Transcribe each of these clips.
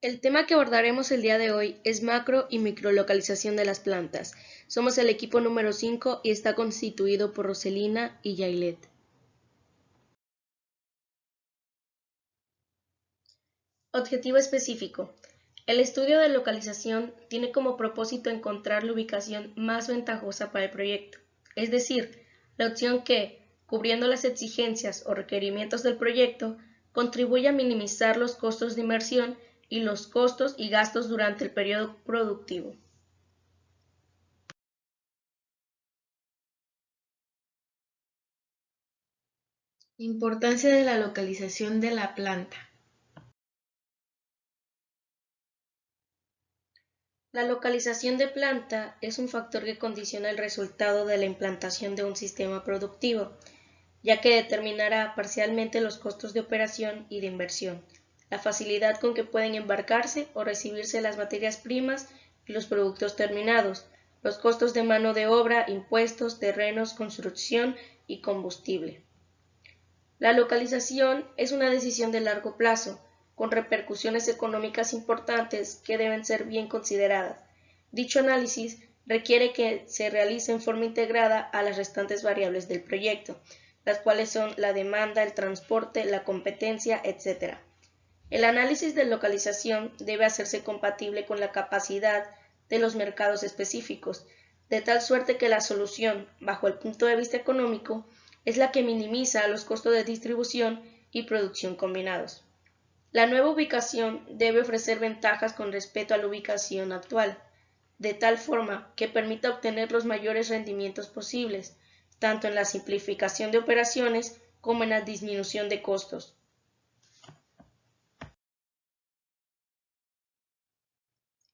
El tema que abordaremos el día de hoy es macro y microlocalización de las plantas. Somos el equipo número 5 y está constituido por Roselina y Yailet. Objetivo específico. El estudio de localización tiene como propósito encontrar la ubicación más ventajosa para el proyecto, es decir, la opción que, cubriendo las exigencias o requerimientos del proyecto, contribuye a minimizar los costos de inversión y los costos y gastos durante el periodo productivo. Importancia de la localización de la planta. La localización de planta es un factor que condiciona el resultado de la implantación de un sistema productivo, ya que determinará parcialmente los costos de operación y de inversión, la facilidad con que pueden embarcarse o recibirse las materias primas y los productos terminados, los costos de mano de obra, impuestos, terrenos, construcción y combustible. La localización es una decisión de largo plazo, con repercusiones económicas importantes que deben ser bien consideradas. Dicho análisis requiere que se realice en forma integrada a las restantes variables del proyecto, las cuales son la demanda, el transporte, la competencia, etc. El análisis de localización debe hacerse compatible con la capacidad de los mercados específicos, de tal suerte que la solución, bajo el punto de vista económico, es la que minimiza los costos de distribución y producción combinados. La nueva ubicación debe ofrecer ventajas con respecto a la ubicación actual, de tal forma que permita obtener los mayores rendimientos posibles, tanto en la simplificación de operaciones como en la disminución de costos.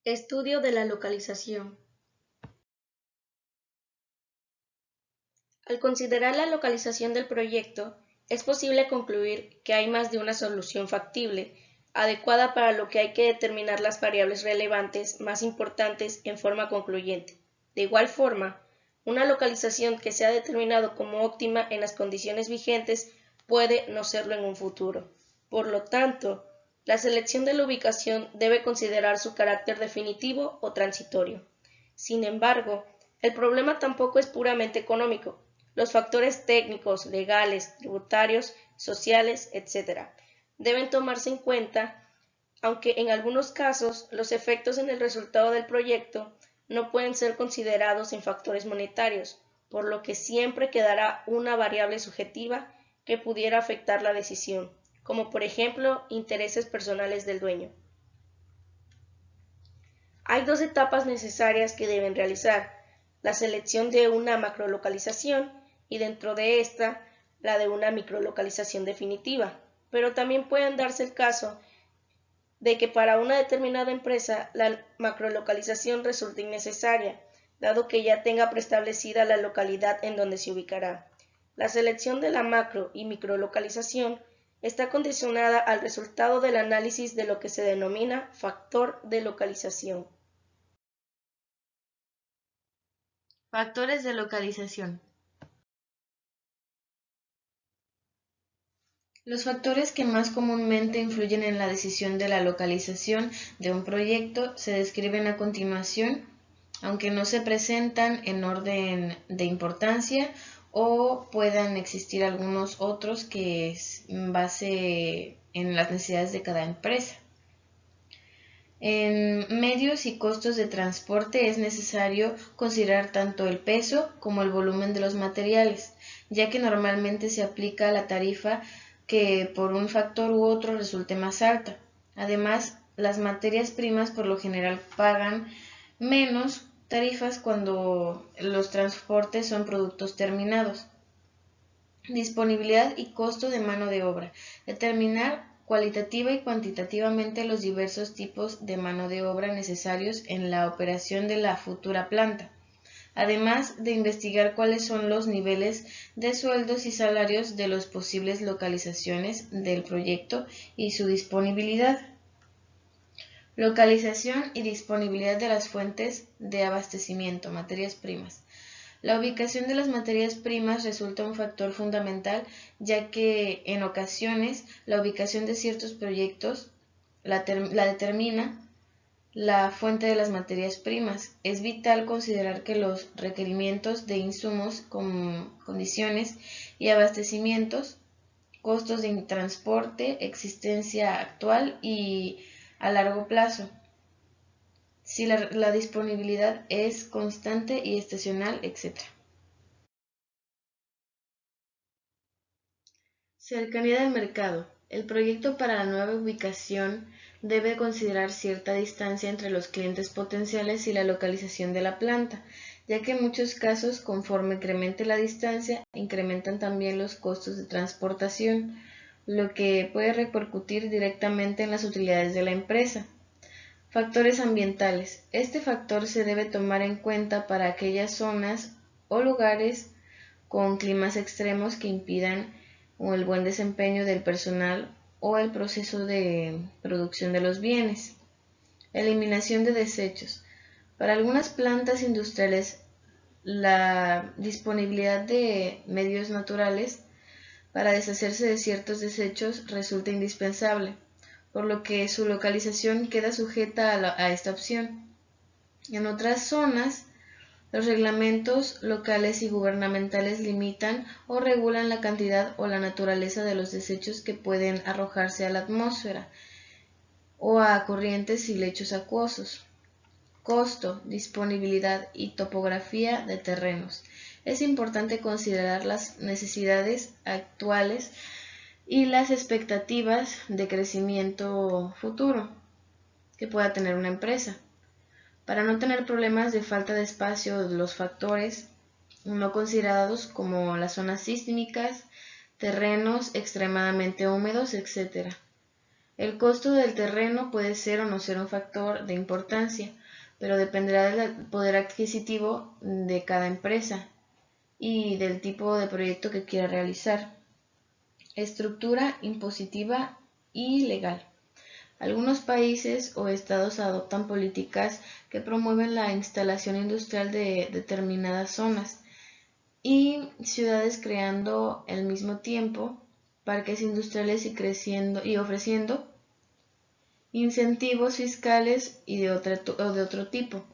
Estudio de la localización. Al considerar la localización del proyecto, es posible concluir que hay más de una solución factible, adecuada para lo que hay que determinar las variables relevantes más importantes en forma concluyente. De igual forma, una localización que se ha determinado como óptima en las condiciones vigentes puede no serlo en un futuro. Por lo tanto, la selección de la ubicación debe considerar su carácter definitivo o transitorio. Sin embargo, el problema tampoco es puramente económico. Los factores técnicos, legales, tributarios, sociales, etc. deben tomarse en cuenta, aunque en algunos casos los efectos en el resultado del proyecto no pueden ser considerados en factores monetarios, por lo que siempre quedará una variable subjetiva que pudiera afectar la decisión, como por ejemplo intereses personales del dueño. Hay dos etapas necesarias que deben realizar: la selección de una macrolocalización y dentro de esta la de una microlocalización definitiva, pero también puede darse el caso de que para una determinada empresa la macrolocalización resulte innecesaria, dado que ya tenga preestablecida la localidad en donde se ubicará. La selección de la macro y microlocalización está condicionada al resultado del análisis de lo que se denomina factor de localización. Factores de localización. Los factores que más comúnmente influyen en la decisión de la localización de un proyecto se describen a continuación, aunque no se presentan en orden de importancia o puedan existir algunos otros que es en base en las necesidades de cada empresa. En medios y costos de transporte es necesario considerar tanto el peso como el volumen de los materiales, ya que normalmente se aplica la tarifa que por un factor u otro resulte más alta. Además, las materias primas por lo general pagan menos tarifas cuando los transportes son productos terminados. Disponibilidad y costo de mano de obra. Determinar cualitativa y cuantitativamente los diversos tipos de mano de obra necesarios en la operación de la futura planta, además de investigar cuáles son los niveles de sueldos y salarios de las posibles localizaciones del proyecto y su disponibilidad. Localización y disponibilidad de las fuentes de abastecimiento, materias primas. La ubicación de las materias primas resulta un factor fundamental, ya que en ocasiones la ubicación de ciertos proyectos la determina la fuente de las materias primas. Es vital considerar que los requerimientos de insumos, condiciones y abastecimientos, costos de transporte, existencia actual y a largo plazo, si la disponibilidad es constante y estacional, etc. Cercanía del mercado. El proyecto para la nueva ubicación debe considerar cierta distancia entre los clientes potenciales y la localización de la planta, ya que en muchos casos, conforme incremente la distancia, incrementan también los costos de transportación, lo que puede repercutir directamente en las utilidades de la empresa. Factores ambientales. Este factor se debe tomar en cuenta para aquellas zonas o lugares con climas extremos que impidan el buen desempeño del personal o el proceso de producción de los bienes. Eliminación de desechos. Para algunas plantas industriales, la disponibilidad de medios naturales para deshacerse de ciertos desechos resulta indispensable, por lo que su localización queda sujeta a esta opción. En otras zonas, los reglamentos locales y gubernamentales limitan o regulan la cantidad o la naturaleza de los desechos que pueden arrojarse a la atmósfera o a corrientes y lechos acuosos. Costo, disponibilidad y topografía de terrenos. Es importante considerar las necesidades actuales y las expectativas de crecimiento futuro que pueda tener una empresa. Para no tener problemas de falta de espacio, los factores no considerados como las zonas sísmicas, terrenos extremadamente húmedos, etc. El costo del terreno puede ser o no ser un factor de importancia, pero dependerá del poder adquisitivo de cada empresa y del tipo de proyecto que quiera realizar. Estructura impositiva y legal. Algunos países o estados adoptan políticas que promueven la instalación industrial de determinadas zonas y ciudades, creando al mismo tiempo parques industriales y ofreciendo incentivos fiscales y de otro tipo.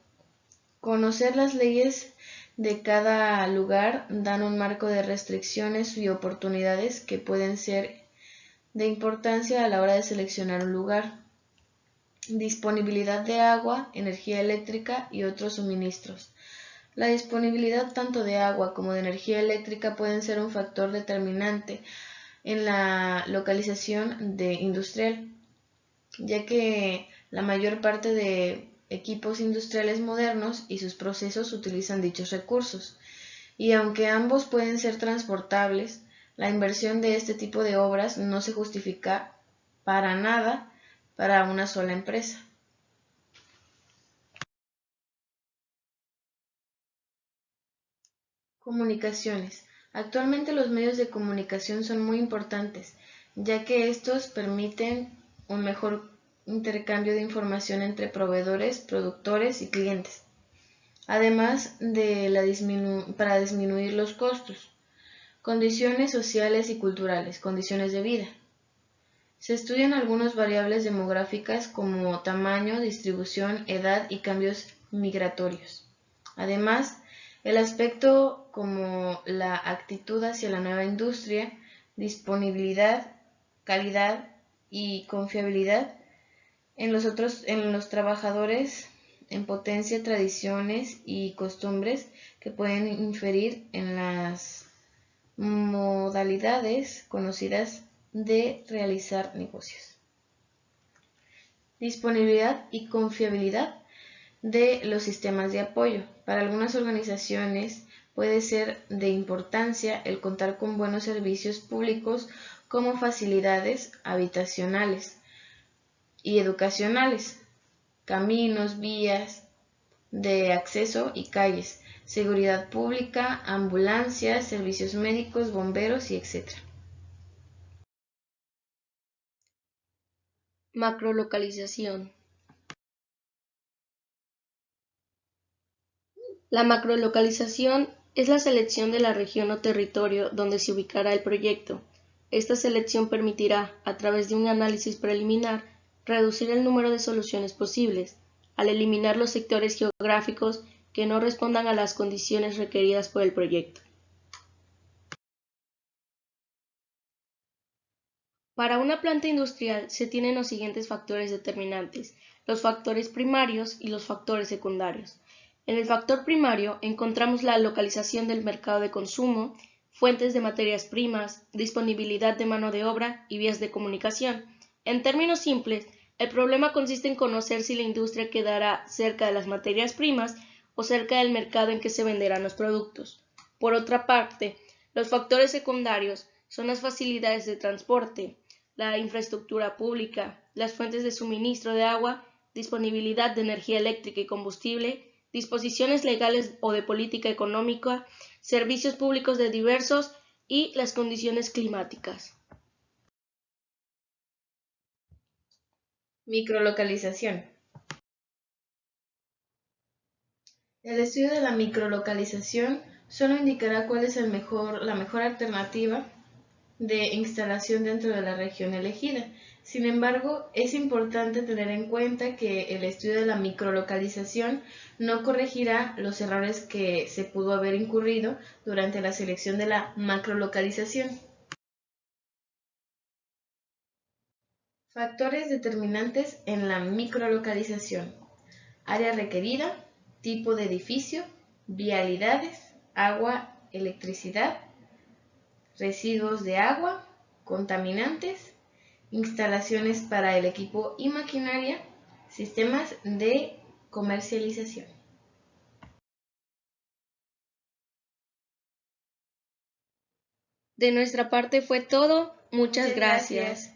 Conocer las leyes de cada lugar dan un marco de restricciones y oportunidades que pueden ser de importancia a la hora de seleccionar un lugar. Disponibilidad de agua, energía eléctrica y otros suministros. La disponibilidad tanto de agua como de energía eléctrica pueden ser un factor determinante en la localización industrial, ya que la mayor parte de equipos industriales modernos y sus procesos utilizan dichos recursos, y aunque ambos pueden ser transportables, la inversión de este tipo de obras no se justifica para nada para una sola empresa. Comunicaciones. Actualmente los medios de comunicación son muy importantes, ya que estos permiten un mejor intercambio de información entre proveedores, productores y clientes, además de para disminuir los costos. Condiciones sociales y culturales, condiciones de vida. Se estudian algunas variables demográficas como tamaño, distribución, edad y cambios migratorios. Además, el aspecto como la actitud hacia la nueva industria, disponibilidad, calidad y confiabilidad en los trabajadores, en potencia, tradiciones y costumbres que pueden inferir en las modalidades conocidas de realizar negocios. Disponibilidad y confiabilidad de los sistemas de apoyo. Para algunas organizaciones puede ser de importancia el contar con buenos servicios públicos como facilidades habitacionales y educacionales, caminos, vías de acceso y calles, seguridad pública, ambulancias, servicios médicos, bomberos y etc. Macrolocalización. La macrolocalización es la selección de la región o territorio donde se ubicará el proyecto. Esta selección permitirá, a través de un análisis preliminar, reducir el número de soluciones posibles, al eliminar los sectores geográficos que no respondan a las condiciones requeridas por el proyecto. Para una planta industrial se tienen los siguientes factores determinantes: los factores primarios y los factores secundarios. En el factor primario encontramos la localización del mercado de consumo, fuentes de materias primas, disponibilidad de mano de obra y vías de comunicación. En términos simples, el problema consiste en conocer si la industria quedará cerca de las materias primas o cerca del mercado en que se venderán los productos. Por otra parte, los factores secundarios son las facilidades de transporte, la infraestructura pública, las fuentes de suministro de agua, disponibilidad de energía eléctrica y combustible, disposiciones legales o de política económica, servicios públicos de diversos y las condiciones climáticas. Microlocalización. El estudio de la microlocalización solo indicará cuál es la mejor alternativa de instalación dentro de la región elegida. Sin embargo, es importante tener en cuenta que el estudio de la microlocalización no corregirá los errores que se pudo haber incurrido durante la selección de la macrolocalización. Factores determinantes en la microlocalización: área requerida, tipo de edificio, vialidades, agua, electricidad, residuos de agua, contaminantes, instalaciones para el equipo y maquinaria, sistemas de comercialización. De nuestra parte fue todo. Muchas gracias.